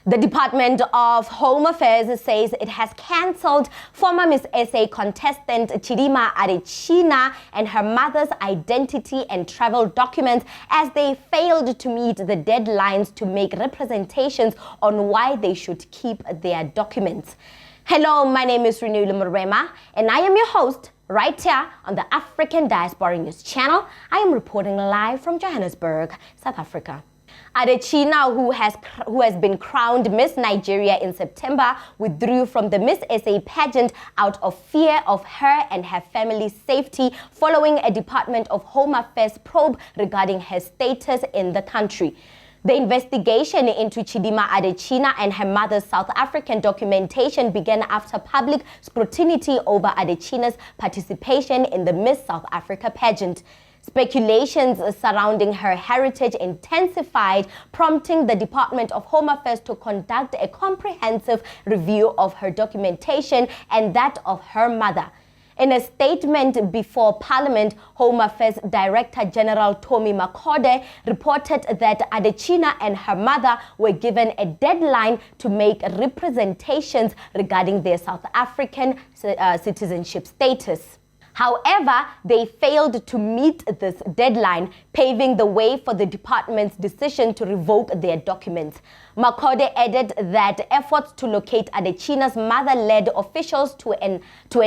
The Department of Home Affairs says it has cancelled former Miss SA contestant Chidimma Adetshina and her mother's identity and travel documents as they failed to meet the deadlines to make representations on why they should keep their documents. Hello, my name is Reneilwe Morema and I am your host right here on the African Diaspora News channel. I am reporting live from Johannesburg, South Africa. Adetshina, who has been crowned Miss Nigeria in September, withdrew from the Miss SA pageant out of fear of her and her family's safety following a Department of Home Affairs probe regarding her status in the country. The investigation into Chidimma Adetshina and her mother's South African documentation began after public scrutiny over Adetshina's participation in the Miss South Africa pageant. Speculations surrounding her heritage intensified, prompting the Department of Home Affairs to conduct a comprehensive review of her documentation and that of her mother. In a statement before Parliament, Home Affairs Director General Tommy Makode reported that Adetshina and her mother were given a deadline to make representations regarding their South African citizenship status. However, they failed to meet this deadline, paving the way for the department's decision to revoke their documents. Makode added that efforts to locate Adetshina's mother led officials to an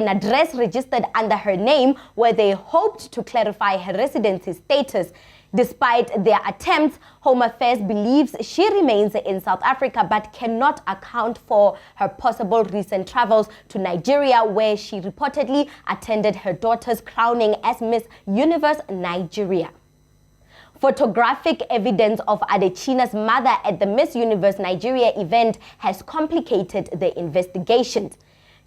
address registered under her name, where they hoped to clarify her residency status. Despite their attempts, Home Affairs believes she remains in South Africa but cannot account for her possible recent travels to Nigeria, where she reportedly attended her daughter's crowning as Miss Universe Nigeria. Photographic evidence of Adetshina's mother at the Miss Universe Nigeria event has complicated the investigations.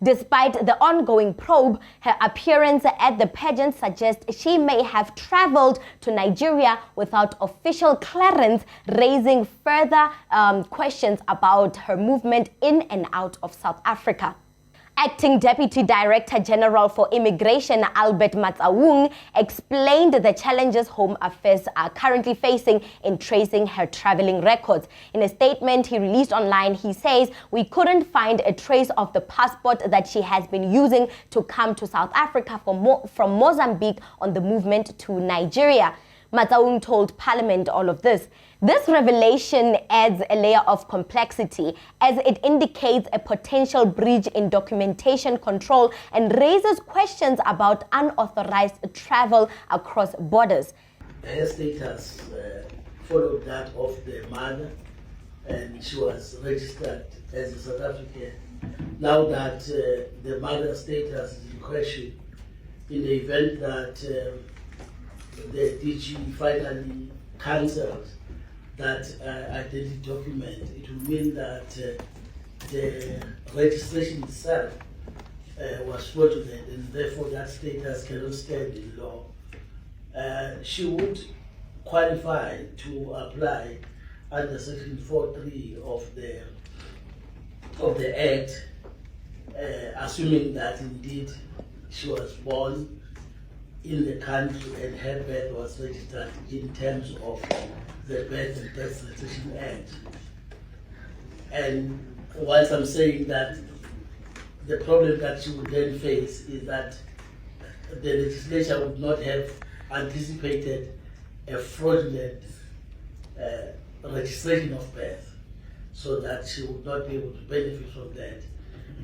Despite the ongoing probe, her appearance at the pageant suggests she may have traveled to Nigeria without official clearance, raising further questions about her movement in and out of South Africa. Acting Deputy Director General for Immigration Albert Matsaung explained the challenges Home Affairs are currently facing in tracing her traveling records. In a statement he released online, he says, "We couldn't find a trace of the passport that she has been using to come to South Africa from Mozambique on the movement to Nigeria." Matsaung told Parliament all of this. This revelation adds a layer of complexity as it indicates a potential breach in documentation control and raises questions about unauthorized travel across borders. Her status followed that of the mother, and she was registered as a South African. Now that the mother's status is in question, in the event that the DG finally cancelled that identity document, it will mean that the registration itself was fraudulent, and therefore that status cannot stand in law. She would qualify to apply under Section 4.3 of the Act, assuming that indeed she was born in the country and her birth was registered in terms of the Birth and Death Registration Act. And whilst I'm saying that, the problem that she would then face is that the legislature would not have anticipated a fraudulent registration of birth, so that she would not be able to benefit from that.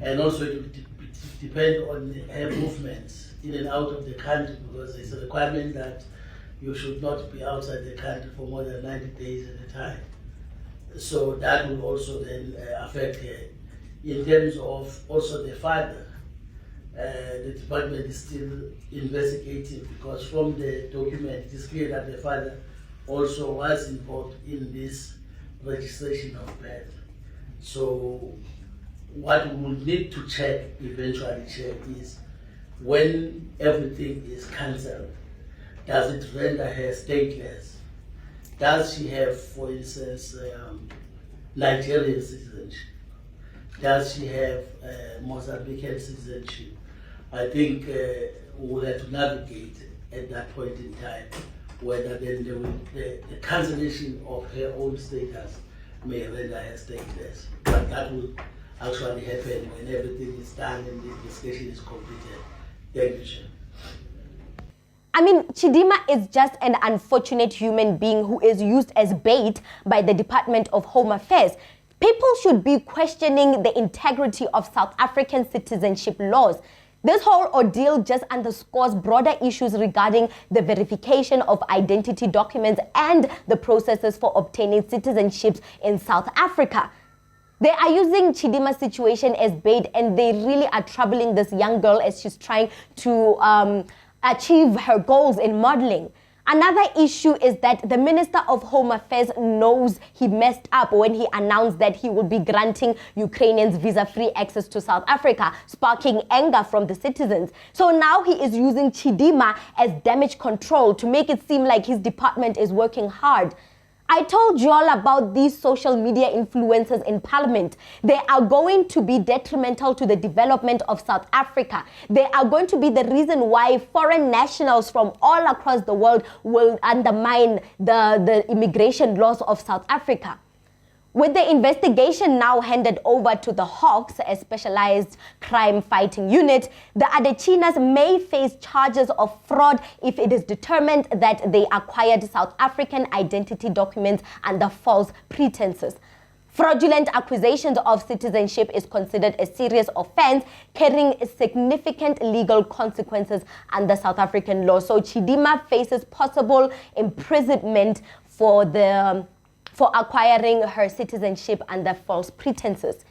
And also it would depend on her movements in and out of the country, because there's a requirement that you should not be outside the country for more than 90 days at a time. So that will also then affect her. In terms of also the father, the department is still investigating, because from the document it is clear that the father also was involved in this registration of birth. So what we will need to eventually check is, when everything is cancelled, does it render her stateless? Does she have, for instance, Nigerian citizenship? Does she have Mozambican citizenship? I think we will have to navigate at that point in time whether then the cancellation of her own status may render her stateless. But that will actually happen when everything is done and the investigation is completed. Thank you, Chair. I mean, Chidimma is just an unfortunate human being who is used as bait by the Department of Home Affairs. People should be questioning the integrity of South African citizenship laws. This whole ordeal just underscores broader issues regarding the verification of identity documents and the processes for obtaining citizenships in South Africa. They are using Chidimma's situation as bait, and they really are troubling this young girl as she's trying to achieve her goals in modeling. Another issue is that the Minister of Home Affairs knows he messed up when he announced that he will be granting Ukrainians visa-free access to South Africa, sparking anger from the citizens. So now he is using Chidimma as damage control to make it seem like his department is working hard. I told you all about these social media influencers in Parliament. They are going to be detrimental to the development of South Africa. They are going to be the reason why foreign nationals from all across the world will undermine the immigration laws of South Africa. With the investigation now handed over to the Hawks, a specialized crime-fighting unit, the Adetshinas may face charges of fraud if it is determined that they acquired South African identity documents under false pretenses. Fraudulent acquisitions of citizenship is considered a serious offense, carrying significant legal consequences under South African law. So Chidimma faces possible imprisonment for acquiring her citizenship under false pretenses.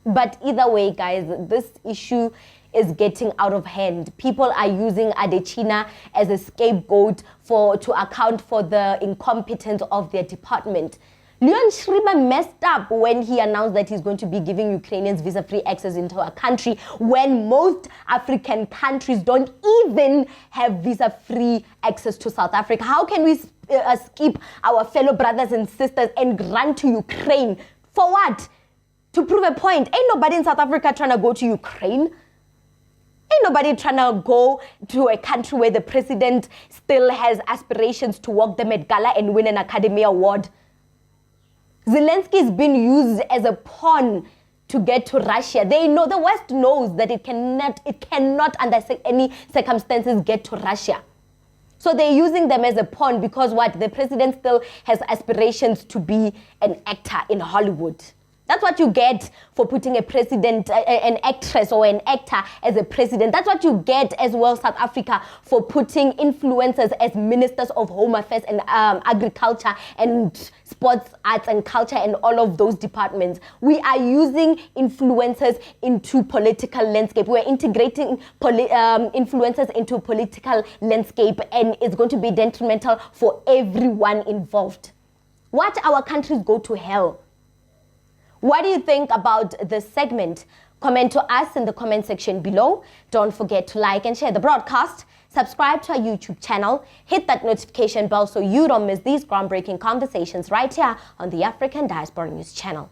But either way, guys, this issue is getting out of hand. People are using Adetshina as a scapegoat to account for the incompetence of their department. Leon Schreiber messed up when he announced that he's going to be giving Ukrainians visa-free access into our country when most African countries don't even have visa-free access to South Africa. How can we skip our fellow brothers and sisters and run to Ukraine? For what? To prove a point. Ain't nobody in South Africa trying to go to Ukraine. Ain't nobody trying to go to a country where the president still has aspirations to walk the Met Gala and win an Academy Award. Zelensky has been used as a pawn to get to Russia. They know, the West knows that it cannot under any circumstances get to Russia. So they're using them as a pawn because what? The president still has aspirations to be an actor in Hollywood. That's what you get for putting a president, an actress or an actor as a president. That's what you get as well, South Africa, for putting influencers as ministers of home affairs and agriculture and sports, arts and culture and all of those departments. We are using influencers into political landscape. We're integrating influencers into political landscape, and it's going to be detrimental for everyone involved. Watch our countries go to hell. What do you think about this segment? Comment to us in the comment section below. Don't forget to like and share the broadcast. Subscribe to our YouTube channel. Hit that notification bell so you don't miss these groundbreaking conversations right here on the African Diaspora News Channel.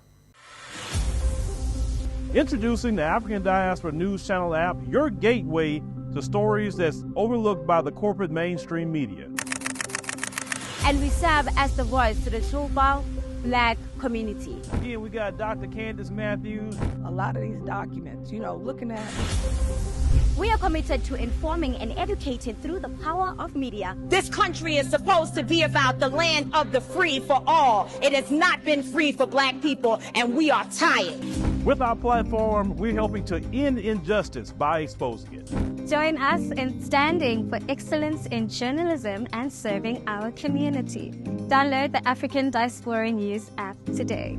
Introducing the African Diaspora News Channel app, your gateway to stories that's overlooked by the corporate mainstream media. And we serve as the voice to the Chofao Black community. Here we got Dr. Candace Matthews. A lot of these documents, looking at. We are committed to informing and educating through the power of media. This country is supposed to be about the land of the free for all. It has not been free for Black people, and we are tired. With our platform, we're helping to end injustice by exposing it. Join us in standing for excellence in journalism and serving our community. Download the African Diaspora News app today.